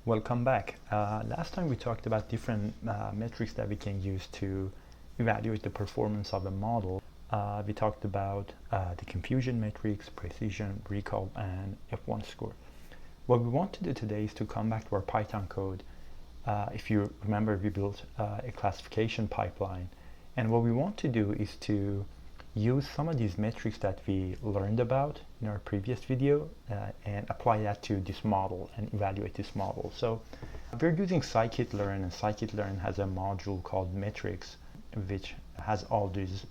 Welcome back. Last time we talked about different metrics that we can use to evaluate the performance of a model. We talked about the confusion matrix, precision, recall, and F1 score. What we want to do today is to come back to our Python code. If you remember, we built a classification pipeline, and what we want to do is to use some of these metrics that we learned about in our previous video and apply that to this model and evaluate this model. So we're using scikit-learn, and scikit-learn has a module called metrics, which has all these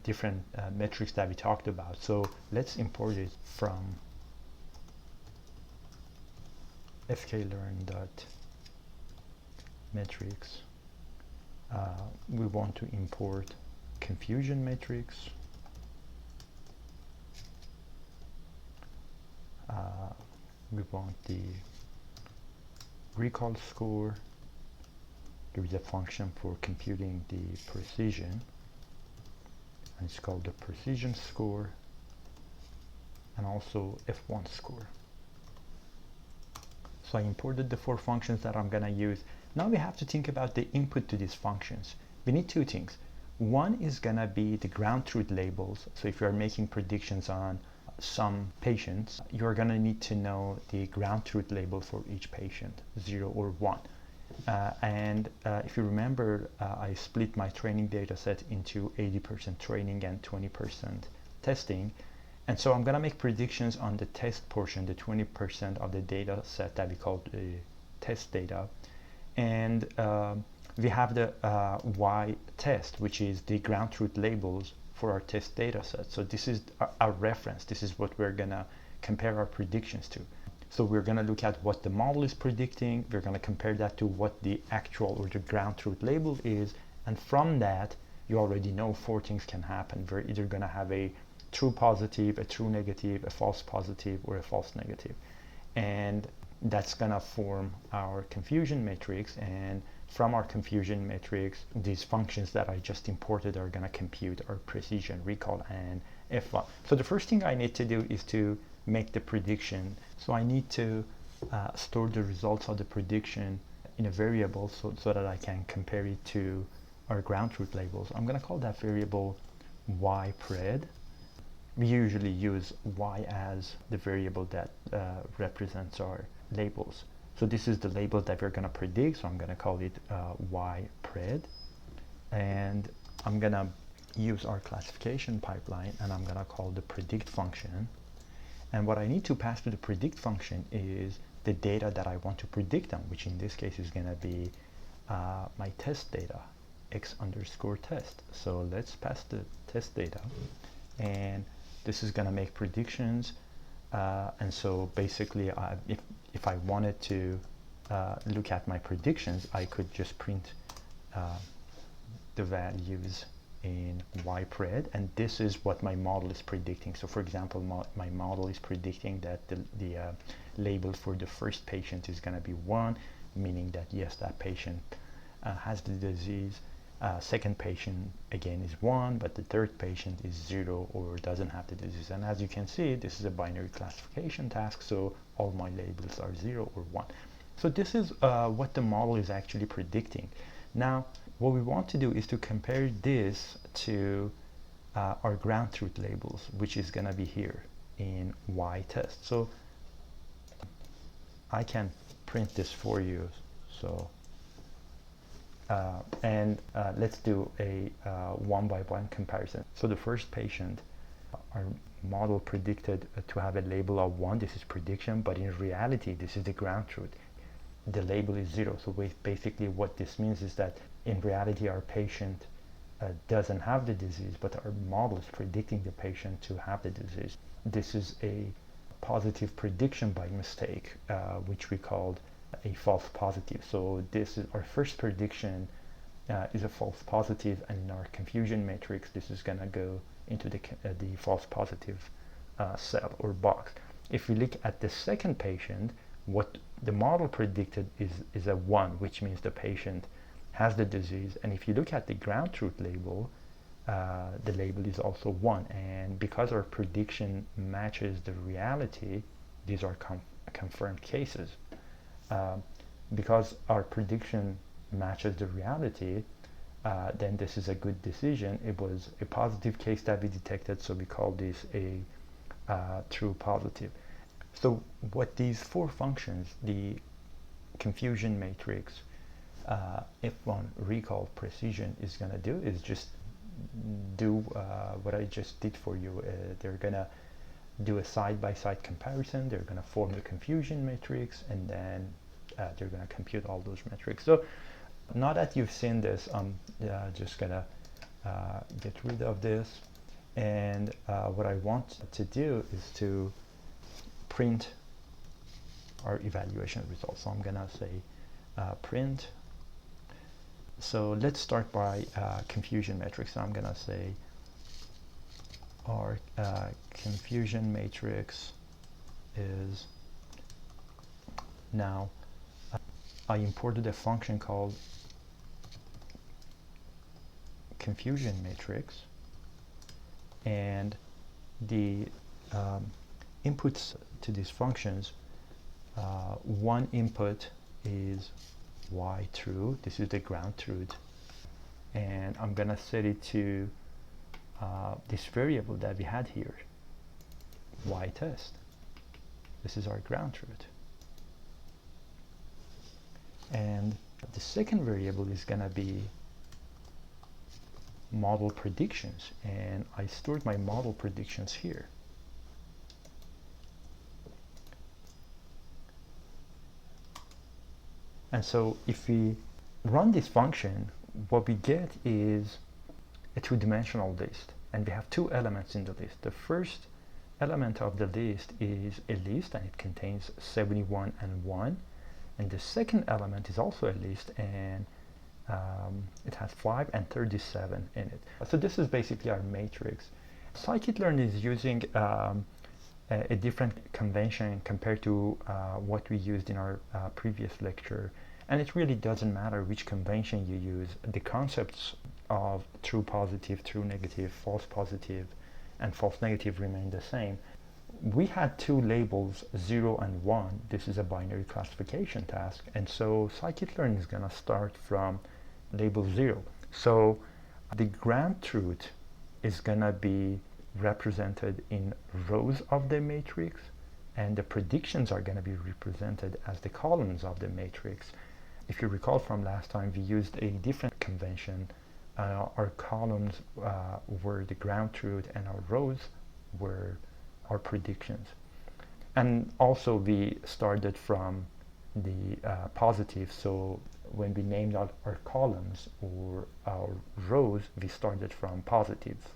different metrics that we talked about. So let's import it from sklearn.metrics. We want to import confusion matrix. We want the recall score. There is a function for computing the precision, and it's called the precision score, and also F1 score. So I imported the 4 functions that I'm gonna use. Now we have to think about the input to these functions. We need 2 things. One is gonna be the ground truth labels. So if you're making predictions on some patients, you're gonna need to know the ground truth label for each patient, 0 or 1. If you remember, I split my training data set into 80% training and 20% testing. And so I'm gonna make predictions on the test portion, the 20% of the data set that we call the test data. And we have the Y test, which is the ground truth labels for our test data set. So this is our reference. This is what we're gonna compare our predictions to. So we're gonna look at what the model is predicting. We're gonna compare that to what the actual or the ground truth label is. And from that, you already know 4 things can happen. We're either gonna have a true positive, a true negative, a false positive, or a false negative. And that's gonna form our confusion matrix, and from our confusion matrix, these functions that I just imported are gonna compute our precision, recall, and F1. So the first thing I need to do is to make the prediction. So I need to store the results of the prediction in a variable so that I can compare it to our ground truth labels. I'm gonna call that variable ypred. We usually use y as the variable that represents our labels. So this is the label that we're going to predict, so I'm going to call it ypred. And I'm going to use our classification pipeline, and I'm going to call the predict function. And what I need to pass to the predict function is the data that I want to predict on, which in this case is going to be my test data, x_test. So let's pass the test data, and this is going to make predictions. And so basically, if I wanted to look at my predictions, I could just print the values in ypred, and this is what my model is predicting. So for example, my model is predicting that the label for the first patient is going to be 1, meaning that yes, that patient has the disease. Second patient again is 1, but the third patient is 0 or doesn't have the disease. And as you can see, this is a binary classification task, so all my labels are 0 or 1. So this is what the model is actually predicting. Now, what we want to do is to compare this to our ground truth labels, which is going to be here in Y test. So I can print this for you. So let's do a one-by-one comparison. So the first patient, our model predicted to have a label of 1. This is prediction, but in reality, this is the ground truth. The label is 0. So basically what this means is that in reality, our patient doesn't have the disease, but our model is predicting the patient to have the disease. This is a positive prediction by mistake, which we called a false positive. So this is our first prediction is a false positive, and in our confusion matrix, this is going to go into the false positive cell or box. If we look at the second patient, what the model predicted is a 1, which means the patient has the disease. And if you look at the ground truth label, the label is also 1. And because our prediction matches the reality, these are confirmed cases. because our prediction matches the reality, then this is a good decision. It was a positive case that we detected, so we call this a true positive. So what these four functions, the confusion matrix, F1 recall precision, is going to do is just do what I just did for you. They're going to do a side-by-side comparison. They're going to form the confusion matrix, and then they're going to compute all those metrics. So now that you've seen this, I'm just going to get rid of this. And what I want to do is to print our evaluation results. So I'm going to say print. So let's start by confusion matrix. So I'm going to say our confusion matrix is now, I imported a function called confusion matrix, and the inputs to these functions, one input is y true. This is the ground truth, and I'm gonna set it to this variable that we had here, y test. This is our ground truth. And the second variable is gonna be model predictions, and I stored my model predictions here. And so if we run this function, what we get is a two-dimensional list, and we have two elements in the list. The first element of the list is a list, and it contains 71 and 1, and the second element is also a list, and it has 5 and 37 in it. So this is basically our matrix. Scikit-learn is using a different convention compared to what we used in our previous lecture, and it really doesn't matter which convention you use. The concepts of true positive, true negative, false positive, and false negative remain the same. We had two labels, 0 and 1. This is a binary classification task, and so scikit-learn is going to start from label 0. So the ground truth is going to be represented in rows of the matrix, and the predictions are going to be represented as the columns of the matrix. If you recall from last time, we used a different convention. Our columns were the ground truth, and our rows were our predictions. And also we started from the positive, so when we named out our columns or our rows, we started from positives,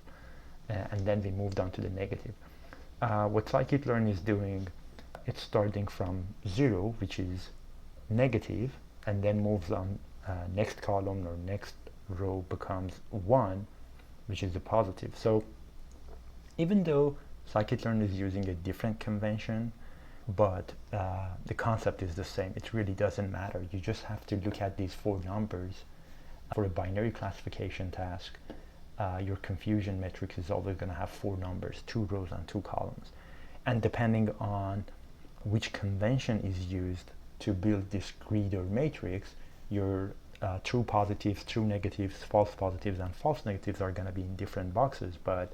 and then we moved on to the negative. What scikit-learn is doing, it's starting from 0, which is negative, and then moves on, next column or next row becomes 1, which is a positive. So even though scikit-learn is using a different convention, but the concept is the same. It really doesn't matter. You just have to look at these four numbers. For a binary classification task, your confusion matrix is always going to have four numbers, 2 rows and 2 columns. And depending on which convention is used to build this grid or matrix, your true positives, true negatives, false positives, and false negatives are going to be in different boxes, but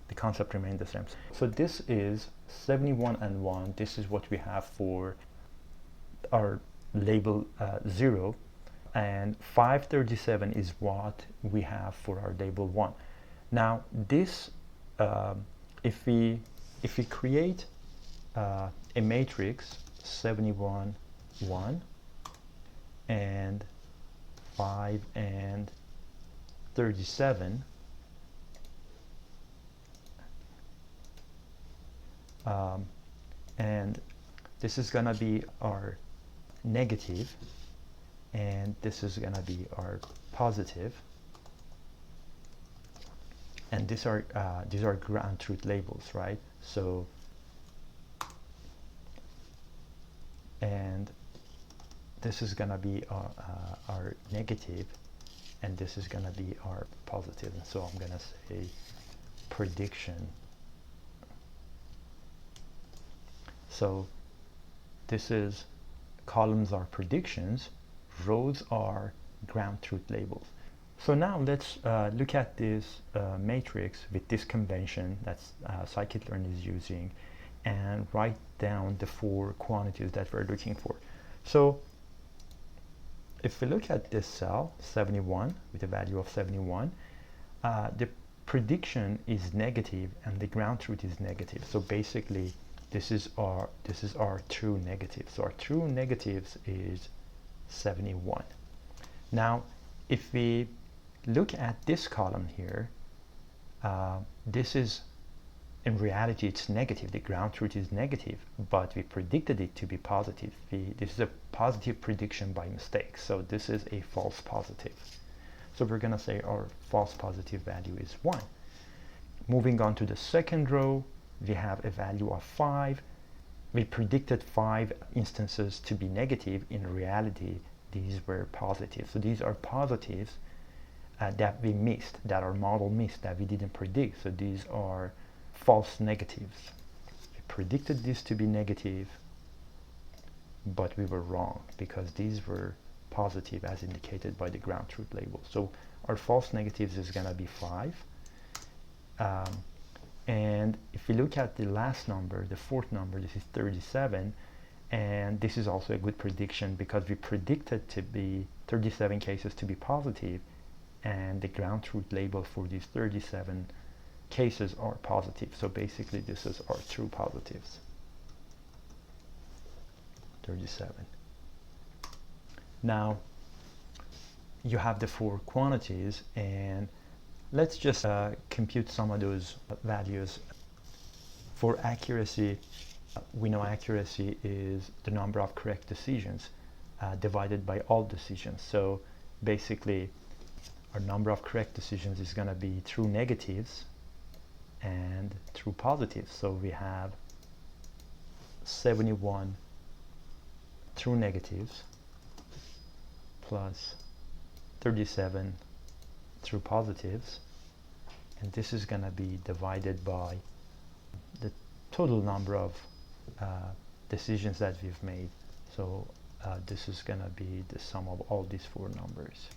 the concept remains the same. So this is 71 and 1. This is what we have for our label 0, and 537 is what we have for our label 1. Now this, if we create a matrix 71, 1, and 5 and 37, and this is going to be our negative, and this is going to be our positive, and these are ground truth labels, right? So, and this is going to be our negative, and this is going to be our positive. And so I'm going to say prediction. So this is columns are predictions, rows are ground truth labels. So now let's look at this matrix with this convention that scikit-learn is using and write down the 4 quantities that we're looking for. So if we look at this cell 71 with a value of 71, the prediction is negative and the ground truth is negative. So basically this is our true negative. So our true negatives is 71. Now if we look at this column here, this is, in reality, it's negative. The ground truth is negative, but we predicted it to be positive. This is a positive prediction by mistake, so this is a false positive. So we're going to say our false positive value is 1. Moving on to the second row, we have a value of 5. We predicted 5 instances to be negative. In reality, these were positive. So these are positives that we missed, that our model missed, that we didn't predict. So these are false negatives. We predicted this to be negative, but we were wrong because these were positive as indicated by the ground truth label. So our false negatives is going to be 5. And if we look at the last number, the 4th number, this is 37, and this is also a good prediction because we predicted to be 37 cases to be positive, and the ground truth label for these 37 cases are positive. So basically this is our true positives. 37. Now you have the 4 quantities, and let's just compute some of those values. For accuracy, we know accuracy is the number of correct decisions divided by all decisions. So basically our number of correct decisions is going to be true negatives and true positives. So we have 71 true negatives plus 37 true positives, and this is going to be divided by the total number of decisions that we've made. So this is going to be the sum of all these 4 numbers.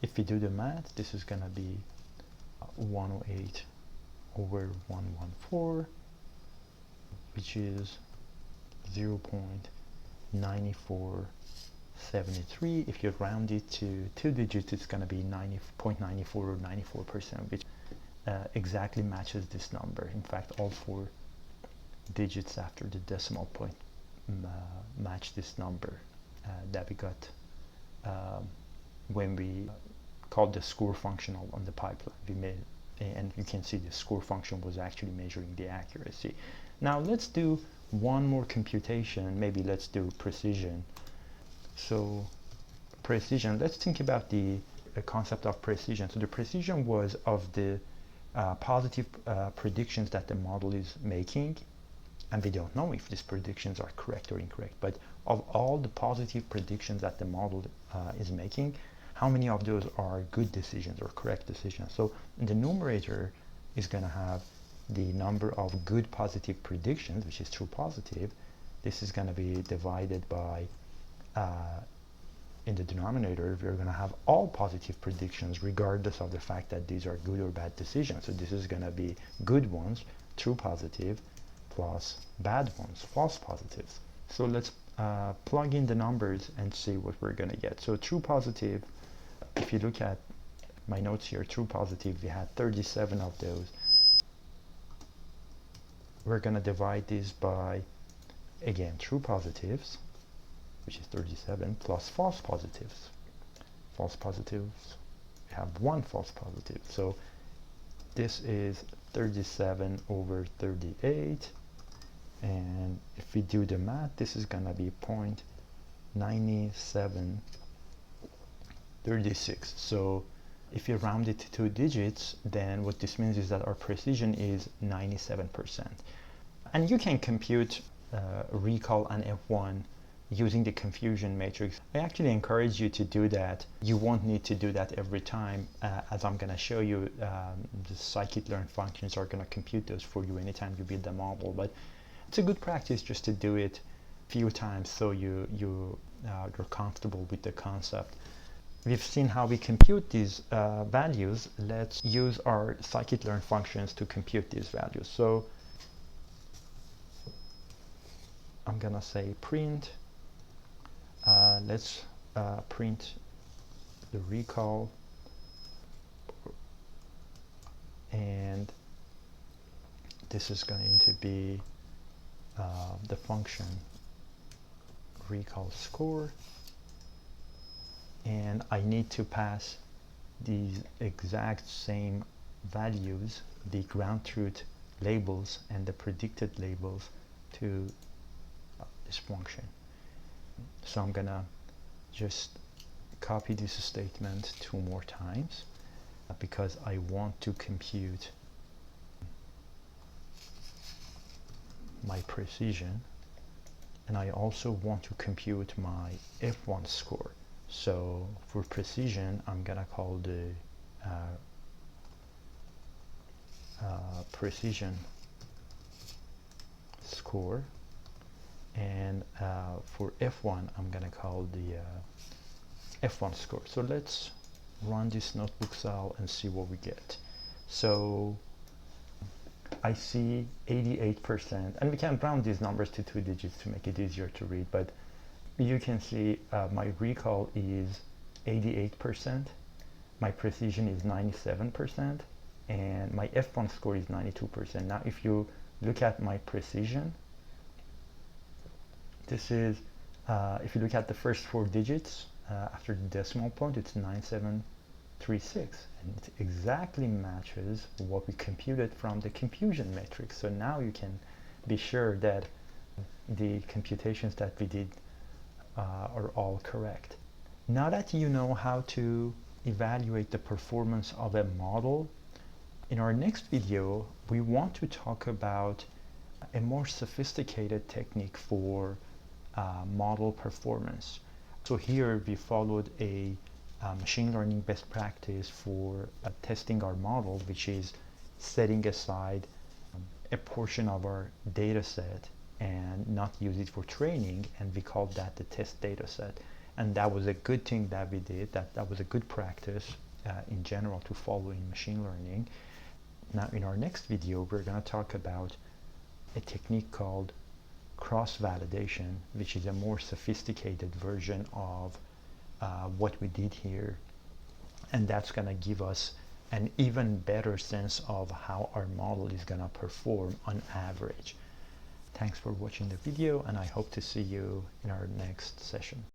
If we do the math, this is going to be 108 over 114, which is 0.9473. If you round it to 2 digits, it's going to be 90.94 or 94%, which exactly matches this number. In fact, all 4 digits after the decimal point match this number that we got when we called the score function on the pipeline. We made, and you can see the score function was actually measuring the accuracy. Now let's do one more computation. Maybe let's do precision. So precision, let's think about the concept of precision. So the precision was of the positive predictions that the model is making, and we don't know if these predictions are correct or incorrect, but of all the positive predictions that the model is making, how many of those are good decisions or correct decisions? So the numerator is going to have the number of good positive predictions, which is true positive. This is going to be divided by, in the denominator, we're going to have all positive predictions regardless of the fact that these are good or bad decisions. So this is going to be good ones, true positive, plus bad ones, false positives. So let's plug in the numbers and see what we're going to get. So true positive, if you look at my notes here, true positive, we had 37 of those. We're going to divide these by, again, true positives, which is 37, plus false positives. False positives, we have 1 false positive. So this is 37 over 38. And if we do the math, this is going to be 0.9736. So if you round it to 2 digits, then what this means is that our precision is 97%. And you can compute recall and F1 using the confusion matrix. I actually encourage you to do that. You won't need to do that every time. As I'm going to show you, the scikit-learn functions are going to compute those for you anytime you build a model. But it's a good practice just to do it a few times so you're comfortable with the concept. We've seen how we compute these values. Let's use our scikit-learn functions to compute these values. So I'm gonna say print. Let's print the recall, and this is going to be the function recall score, and I need to pass these exact same values, the ground truth labels and the predicted labels, to this function. So I'm gonna just copy this statement 2 more times because I want to compute my precision, and I also want to compute my F1 score. So for precision, I'm gonna call the precision score, and for F1 I'm gonna call the F1 score. So let's run this notebook cell and see what we get. So I see 88%, and we can round these numbers to 2 digits to make it easier to read, but you can see my recall is 88%, my precision is 97%, and my F1 score is 92%. Now if you look at my precision, this is, if you look at the first 4 digits after the decimal point, it's 9736, and it exactly matches what we computed from the confusion matrix. So now you can be sure that the computations that we did are all correct. Now that you know how to evaluate the performance of a model, in our next video we want to talk about a more sophisticated technique for model performance. So here we followed a machine learning best practice for testing our model, which is setting aside a portion of our data set and not use it for training, and we called that the test data set. And that was a good thing that we did. That was a good practice in general to follow in machine learning. Now in our next video we're going to talk about a technique called cross-validation, which is a more sophisticated version of what we did here, and that's going to give us an even better sense of how our model is going to perform on average. Thanks for watching the video, and I hope to see you in our next session.